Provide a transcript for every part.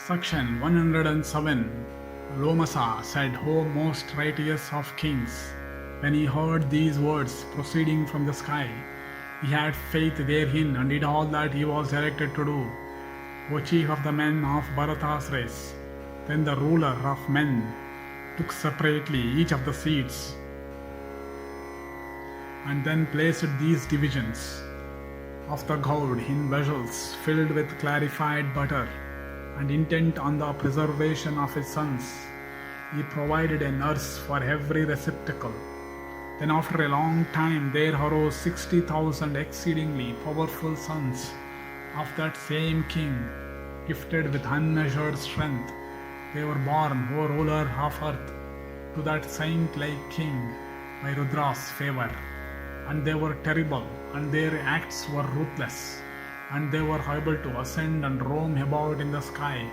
Section 107. Lomasa said, O most righteous of kings, when he heard these words proceeding from the sky, he had faith therein and did all that he was directed to do. O chief of the men of Bharata's race, then the ruler of men took separately each of the seats and then placed these divisions of the gourd in vessels filled with clarified butter, and intent on the preservation of his sons, he provided a nurse for every receptacle. Then after a long time there arose 60,000 exceedingly powerful sons of that same king, gifted with unmeasured strength. They were born, O ruler of earth, to that saint-like king by Rudra's favor. And they were terrible, and their acts were ruthless, and they were able to ascend and roam about in the sky,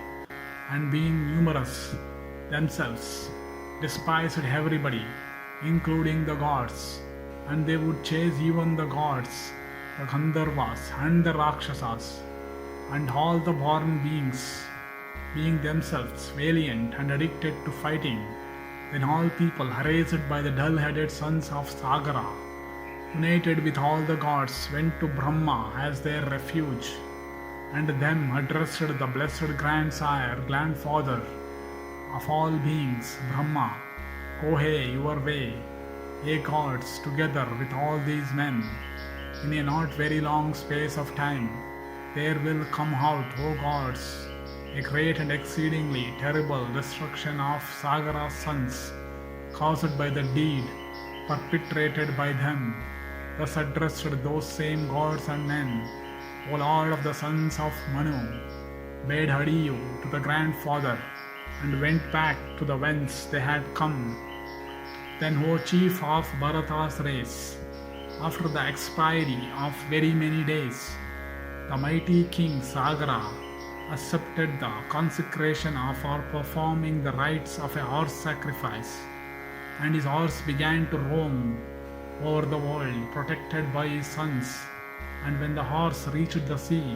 and being numerous themselves, despised everybody, including the gods, and they would chase even the gods, the Gandharvas and the Rakshasas, and all the born beings, being themselves valiant and addicted to fighting. Then all people, harassed by the dull-headed sons of Sagara, united with all the gods, went to Brahma as their refuge, and them addressed the blessed grandfather of all beings, Brahma, Go hey your way, ye gods, together with all these men. In a not very long space of time, there will come out, O gods, a great and exceedingly terrible destruction of Sagara's sons, caused by the deed perpetrated by them. Thus addressed those same gods and men, O Lord of the sons of Manu, bade adieu to the grandfather, and went back to the whence they had come. Then, O chief of Bharata's race, after the expiry of very many days, the mighty king Sagara accepted the consecration for performing the rites of a horse sacrifice, and his horse began to roam over the world, protected by his sons. And when the horse reached the sea,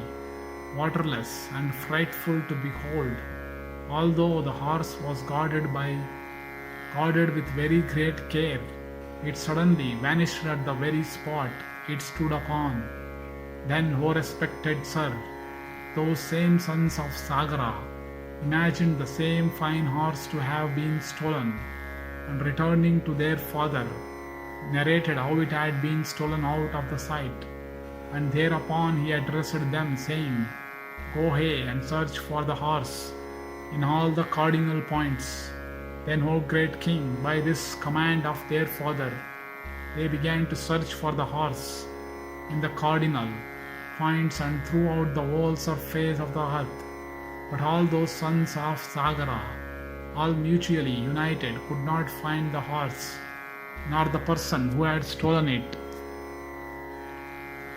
waterless and frightful to behold, although the horse was guarded with very great care, it suddenly vanished at the very spot it stood upon. Then, O respected sir, those same sons of Sagara imagined the same fine horse to have been stolen, and returning to their father, narrated how it had been stolen out of the sight. And thereupon he addressed them, saying, Go hey and search for the horse in all the cardinal points. Then, O great king, by this command of their father, they began to search for the horse in the cardinal points and throughout the whole surface of the earth. But all those sons of Sagara, all mutually united, could not find the horse, nor the person who had stolen it.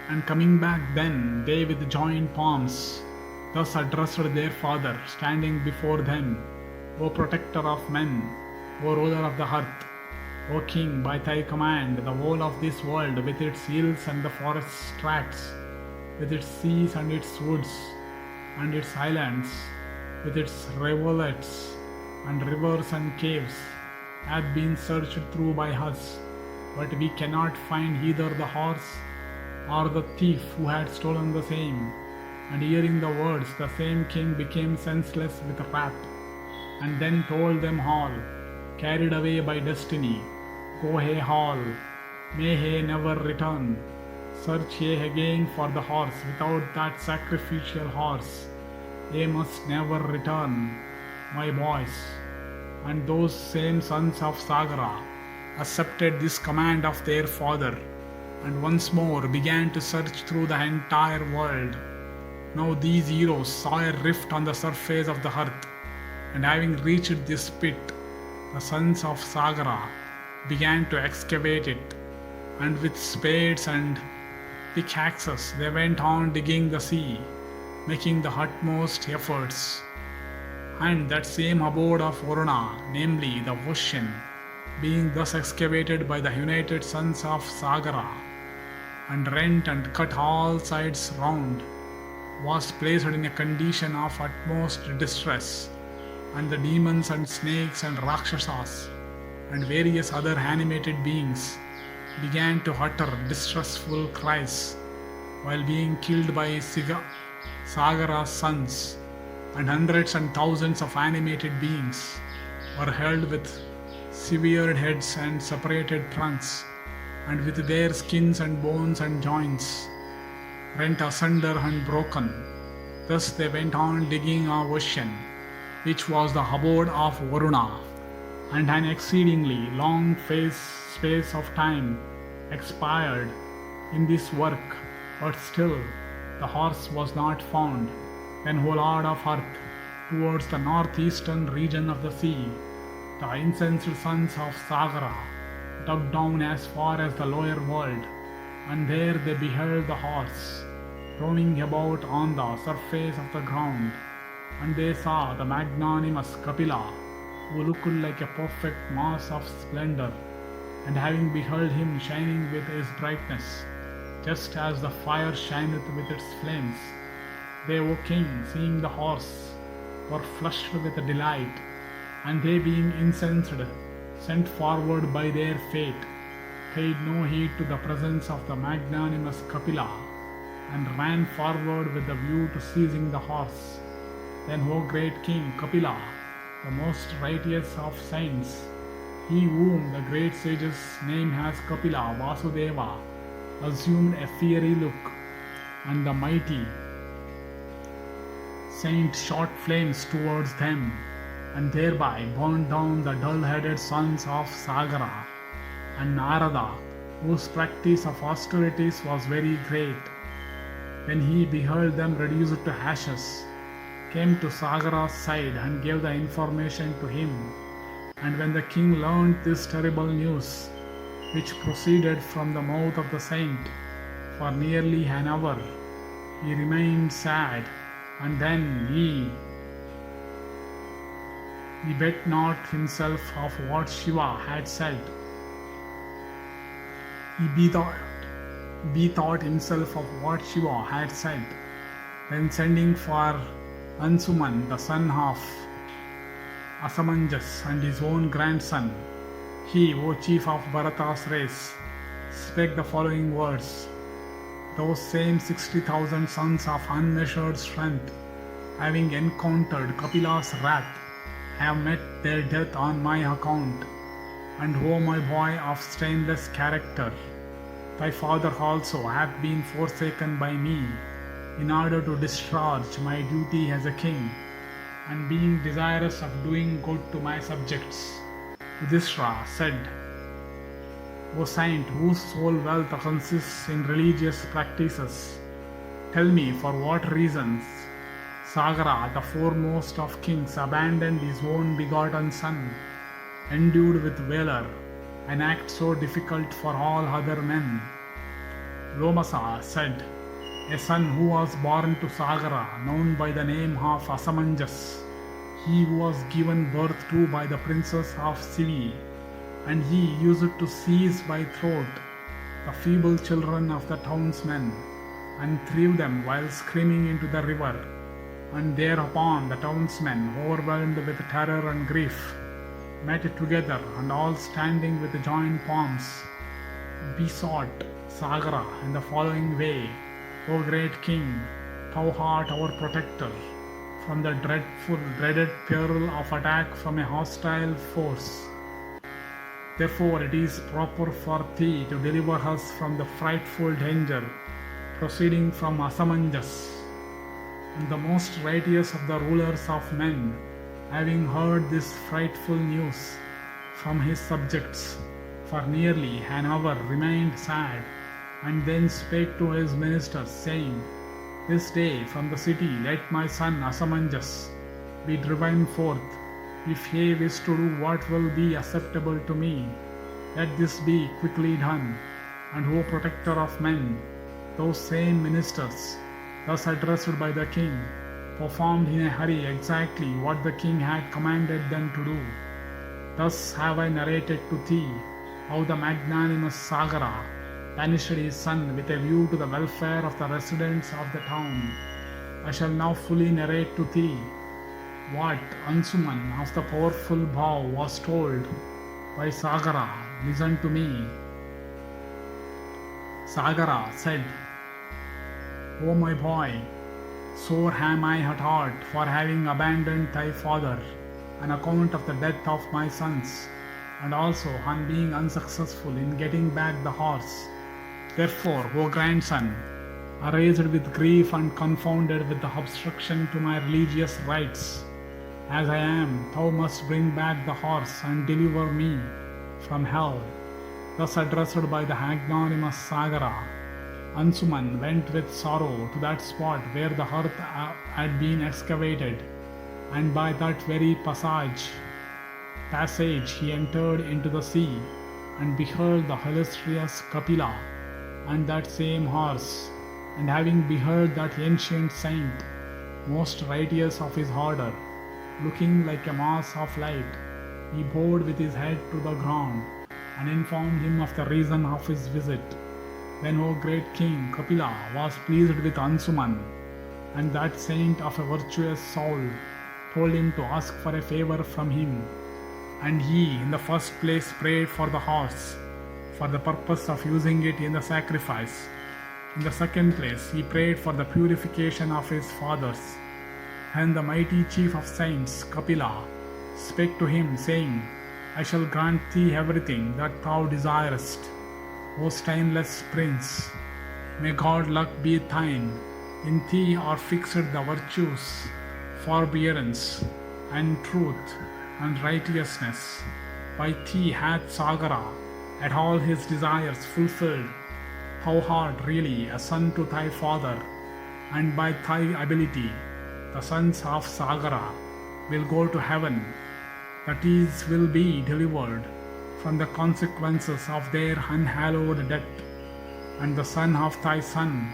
And coming back then, they with joined palms thus addressed their father, standing before them, O protector of men, O ruler of the earth, O king, by thy command the whole of this world, with its hills and the forest tracts, with its seas and its woods and its islands, with its rivulets and rivers and caves, hath been searched through by us, but we cannot find either the horse or the thief who had stolen the same. And hearing the words, the same king became senseless with wrath, and then told them all, carried away by destiny, Go ye all, may he never return. Search ye again for the horse. Without that sacrificial horse, ye must never return, my boys. And those same sons of Sagara accepted this command of their father, and once more began to search through the entire world. Now these heroes saw a rift on the surface of the earth, and having reached this pit, the sons of Sagara began to excavate it, and with spades and pickaxes they went on digging the sea, making the utmost efforts. And that same abode of Varuna, namely the ocean, being thus excavated by the united sons of Sagara, and rent and cut all sides round, was placed in a condition of utmost distress, and the demons and snakes and rakshasas and various other animated beings began to utter distressful cries while being killed by Sagara's sons, and hundreds and thousands of animated beings were held with severed heads and separated trunks, and with their skins and bones and joints rent asunder and broken. Thus they went on digging a ocean, which was the abode of Varuna, and an exceedingly long space of time expired in this work, but still the horse was not found. Then, O Lord of earth, towards the northeastern region of the sea, the incensed sons of Sagara dug down as far as the lower world, and there they beheld the horse roaming about on the surface of the ground, and they saw the magnanimous Kapila, who looked like a perfect mass of splendor, and having beheld him shining with his brightness, just as the fire shineth with its flames, they, O king, seeing the horse, were flushed with delight, and they being incensed, sent forward by their fate, paid no heed to the presence of the magnanimous Kapila, and ran forward with the view to seizing the horse. Then, O great king Kapila, the most righteous of saints, he whom the great sages name as Kapila Vasudeva, assumed a fiery look, and the mighty saint shot flames towards them, and thereby burned down the dull-headed sons of Sagara. And Narada, whose practice of austerities was very great, when he beheld them reduced to ashes, came to Sagara's side and gave the information to him. And when the king learned this terrible news, which proceeded from the mouth of the saint, for nearly an hour he remained sad, and then he bet not himself of what Shiva had said. He bethought himself of what Shiva had said. Then sending for Ansuman, the son of Asamanjas, and his own grandson, he, O chief of Bharata's race, spake the following words: Those same 60,000 sons of unmeasured strength, having encountered Kapila's wrath, have met their death on my account. And O my boy of stainless character, thy father also hath been forsaken by me, in order to discharge my duty as a king, and being desirous of doing good to my subjects. Yudhishthira said, O saint, whose sole wealth consists in religious practices, tell me for what reasons Sagara, the foremost of kings, abandoned his own begotten son, endued with valor, an act so difficult for all other men. Lomasa said, a son who was born to Sagara, known by the name of Asamanjas, he who was given birth to by the princess of Sivi, and he used to seize by throat the feeble children of the townsmen, and threw them while screaming into the river. And thereupon the townsmen, overwhelmed with terror and grief, met together, and all standing with joined palms, besought Sagara in the following way: O great king, thou art our protector from the dreaded peril of attack from a hostile force. Therefore it is proper for thee to deliver us from the frightful danger proceeding from Asamanjas. And the most righteous of the rulers of men, having heard this frightful news from his subjects, for nearly an hour remained sad, and then spake to his ministers, saying, This day from the city let my son Asamanjas be driven forth. If he wish to do what will be acceptable to me, let this be quickly done. And O protector of men, those same ministers, thus addressed by the king, performed in a hurry exactly what the king had commanded them to do. Thus have I narrated to thee how the magnanimous Sagara banished his son with a view to the welfare of the residents of the town. I shall now fully narrate to thee what Ansuman of the powerful bow was told by Sagara. Listen to me. Sagara said, O my boy, sore am I at heart for having abandoned thy father on account of the death of my sons, and also on being unsuccessful in getting back the horse. Therefore, O grandson, arrayed with grief and confounded with the obstruction to my religious rites, as I am, thou must bring back the horse and deliver me from hell. Thus addressed by the magnanimous Sagara, Ansuman went with sorrow to that spot where the earth had been excavated, and by that very passage he entered into the sea, and beheld the illustrious Kapila and that same horse, and having beheld that ancient saint, most righteous of his order, looking like a mass of light, he bowed with his head to the ground, and informed him of the reason of his visit. Then, O great king, Kapila was pleased with Ansuman, and that saint of a virtuous soul told him to ask for a favor from him. And he, in the first place, prayed for the horse, for the purpose of using it in the sacrifice. In the second place, he prayed for the purification of his fathers. And the mighty chief of saints, Kapila, spake to him, saying, I shall grant thee everything that thou desirest, O stainless prince. May God luck be thine. In thee are fixed the virtues, forbearance, and truth, and righteousness. By thee hath Sagara at all his desires fulfilled. Thou art really a son to thy father, and by thy ability the sons of Sagara will go to heaven, that is, will be delivered from the consequences of their unhallowed death. And the son of thy son,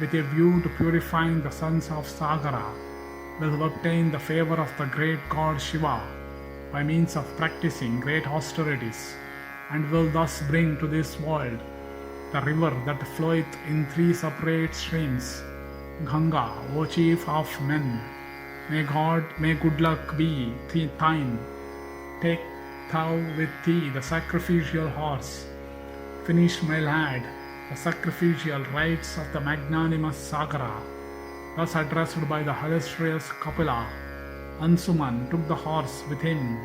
with a view to purifying the sons of Sagara, will obtain the favor of the great god Shiva by means of practicing great austerities, and will thus bring to this world the river that floweth in 3 separate streams, Ganga, O chief of men. May good luck be thine. Take thou with thee the sacrificial horse. Finish, my lad, the sacrificial rites of the magnanimous Sagara. Thus addressed by the illustrious Kapila, Ansuman took the horse with him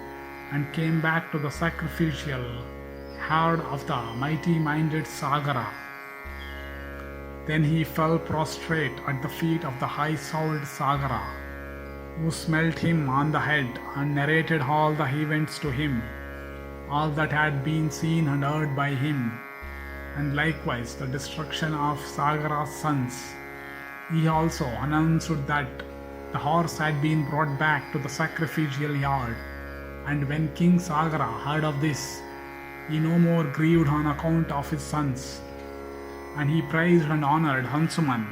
and came back to the sacrificial herd of the mighty-minded Sagara. Then he fell prostrate at the feet of the high-souled Sagara, who smelt him on the head and narrated all the events to him, all that had been seen and heard by him, and likewise the destruction of Sagara's sons. He also announced that the horse had been brought back to the sacrificial yard, and when King Sagara heard of this, he no more grieved on account of his sons, and he praised and honored Ansuman,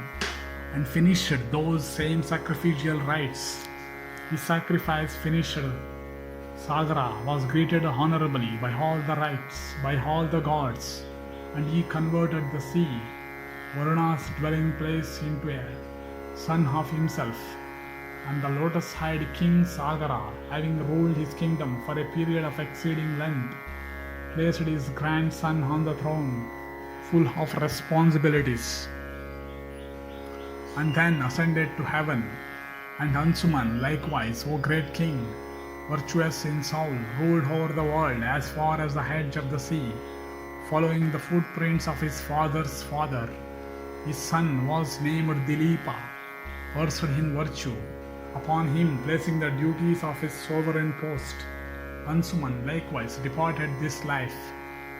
and finished those same sacrificial rites. His sacrifice finished, Sagara was greeted honorably by all the rites, by all the gods, and he converted the sea, Varuna's dwelling place, into a son of himself. And the lotus-eyed King Sagara, having ruled his kingdom for a period of exceeding length, placed his grandson on the throne, full of responsibilities, and then ascended to heaven. And Ansuman likewise, O great king, virtuous in soul, ruled over the world as far as the edge of the sea, following the footprints of his father's father. His son was named Dilipa, versed in virtue, upon him placing the duties of his sovereign post. Ansuman likewise departed this life,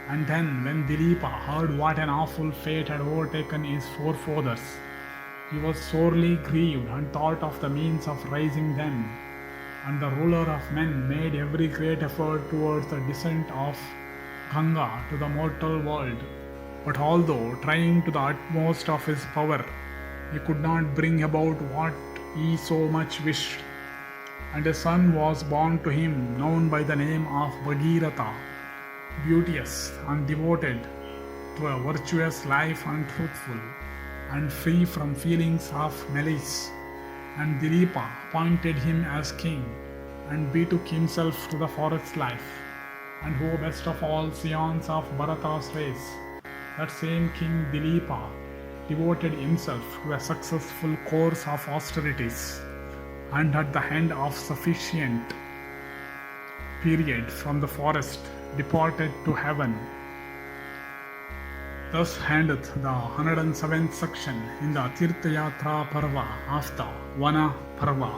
and then when Dilipa heard what an awful fate had overtaken his forefathers, he was sorely grieved and thought of the means of raising them, and the ruler of men made every great effort towards the descent of Ganga to the mortal world. But although trying to the utmost of his power, he could not bring about what he so much wished, and a son was born to him known by the name of Bharata, beauteous and devoted to a virtuous life and truthful, and free from feelings of malice. and Dilipa appointed him as king, and betook himself to the forest life. And who best of all scions of Bharata's race, that same King Dilipa devoted himself to a successful course of austerities, and at the end of sufficient period from the forest departed to heaven. Thus endeth the 107th section in the Tirtha-yatra Parva of the Vana Parva.